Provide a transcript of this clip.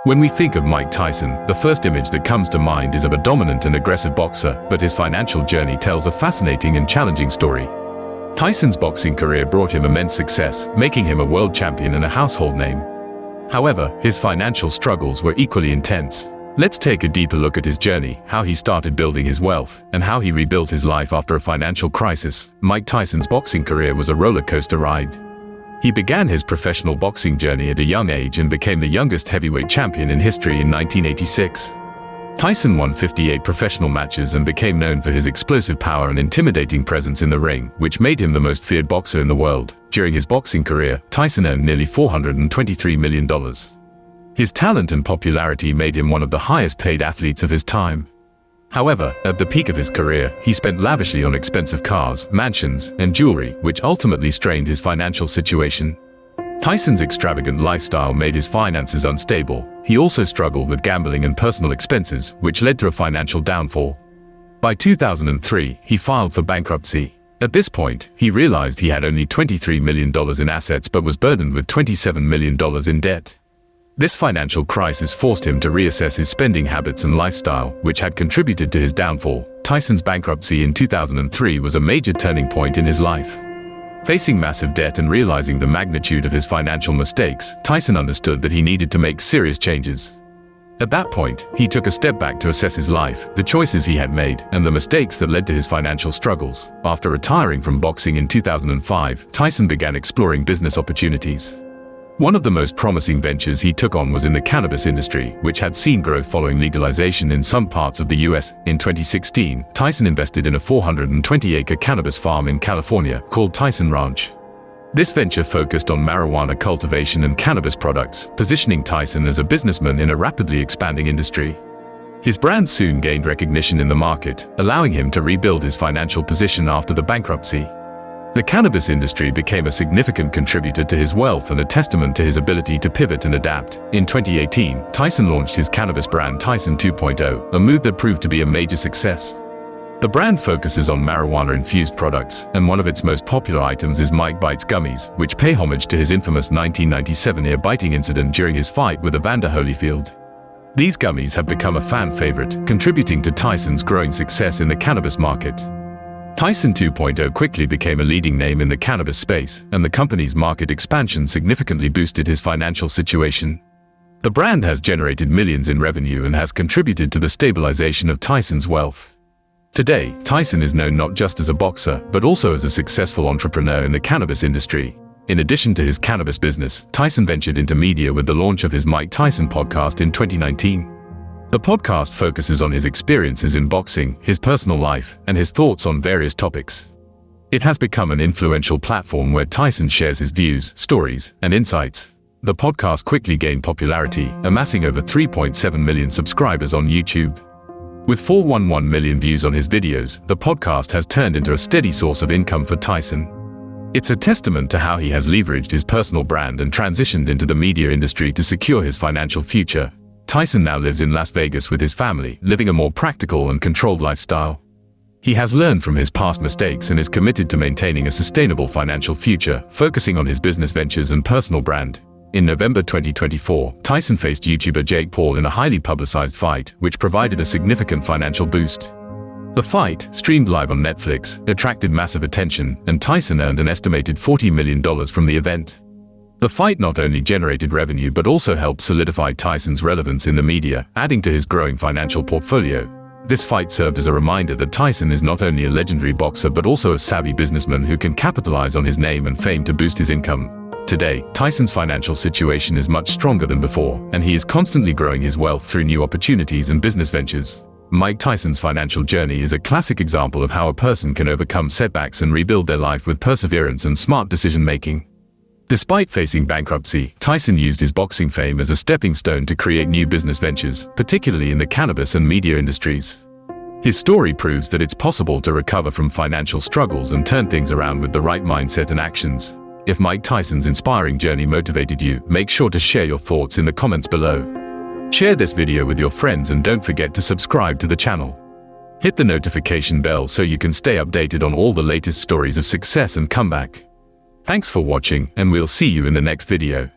When we think of Mike Tyson, the first image that comes to mind is of a dominant and aggressive boxer, but his financial journey tells a fascinating and challenging story. Tyson's boxing career brought him immense success, making him a world champion and a household name. However, his financial struggles were equally intense. Let's take a deeper look at his journey, how he started building his wealth, and how he rebuilt his life after a financial crisis. Mike Tyson's boxing career was a roller coaster ride. He began his professional boxing journey at a young age and became the youngest heavyweight champion in history in 1986. Tyson won 58 professional matches and became known for his explosive power and intimidating presence in the ring, which made him the most feared boxer in the world. During his boxing career, Tyson earned nearly $423 million. His talent and popularity made him one of the highest-paid athletes of his time. However, at the peak of his career, he spent lavishly on expensive cars, mansions, and jewelry, which ultimately strained his financial situation. Tyson's extravagant lifestyle made his finances unstable. He also struggled with gambling and personal expenses, which led to a financial downfall. By 2003, he filed for bankruptcy. At this point, he realized he had only $23 million in assets but was burdened with $27 million in debt. This financial crisis forced him to reassess his spending habits and lifestyle, which had contributed to his downfall. Tyson's bankruptcy in 2003 was a major turning point in his life. Facing massive debt and realizing the magnitude of his financial mistakes, Tyson understood that he needed to make serious changes. At that point, he took a step back to assess his life, the choices he had made, and the mistakes that led to his financial struggles. After retiring from boxing in 2005, Tyson began exploring business opportunities. One of the most promising ventures he took on was in the cannabis industry, which had seen growth following legalization in some parts of the US. In 2016, Tyson invested in a 420-acre cannabis farm in California called Tyson Ranch. This venture focused on marijuana cultivation and cannabis products, positioning Tyson as a businessman in a rapidly expanding industry. His brand soon gained recognition in the market, allowing him to rebuild his financial position after the bankruptcy. The cannabis industry became a significant contributor to his wealth and a testament to his ability to pivot and adapt. In 2018, Tyson launched his cannabis brand Tyson 2.0, a move that proved to be a major success. The brand focuses on marijuana-infused products, and one of its most popular items is Mike Bites gummies, which pay homage to his infamous 1997 ear-biting incident during his fight with Evander Holyfield. These gummies have become a fan favorite, contributing to Tyson's growing success in the cannabis market. Tyson 2.0 quickly became a leading name in the cannabis space, and the company's market expansion significantly boosted his financial situation. The brand has generated millions in revenue and has contributed to the stabilization of Tyson's wealth. Today, Tyson is known not just as a boxer, but also as a successful entrepreneur in the cannabis industry. In addition to his cannabis business, Tyson ventured into media with the launch of his Mike Tyson podcast in 2019. The podcast focuses on his experiences in boxing, his personal life, and his thoughts on various topics. It has become an influential platform where Tyson shares his views, stories, and insights. The podcast quickly gained popularity, amassing over 3.7 million subscribers on YouTube. With 411 million views on his videos, the podcast has turned into a steady source of income for Tyson. It's a testament to how he has leveraged his personal brand and transitioned into the media industry to secure his financial future. Tyson now lives in Las Vegas with his family, living a more practical and controlled lifestyle. He has learned from his past mistakes and is committed to maintaining a sustainable financial future, focusing on his business ventures and personal brand. In November 2024, Tyson faced YouTuber Jake Paul in a highly publicized fight, which provided a significant financial boost. The fight, streamed live on Netflix, attracted massive attention, and Tyson earned an estimated $40 million from the event. The fight not only generated revenue but also helped solidify Tyson's relevance in the media, adding to his growing financial portfolio. This fight served as a reminder that Tyson is not only a legendary boxer but also a savvy businessman who can capitalize on his name and fame to boost his income. Today, Tyson's financial situation is much stronger than before, and he is constantly growing his wealth through new opportunities and business ventures. Mike Tyson's financial journey is a classic example of how a person can overcome setbacks and rebuild their life with perseverance and smart decision-making. Despite facing bankruptcy, Tyson used his boxing fame as a stepping stone to create new business ventures, particularly in the cannabis and media industries. His story proves that it's possible to recover from financial struggles and turn things around with the right mindset and actions. If Mike Tyson's inspiring journey motivated you, make sure to share your thoughts in the comments below. Share this video with your friends and don't forget to subscribe to the channel. Hit the notification bell so you can stay updated on all the latest stories of success and comeback. Thanks for watching, and we'll see you in the next video.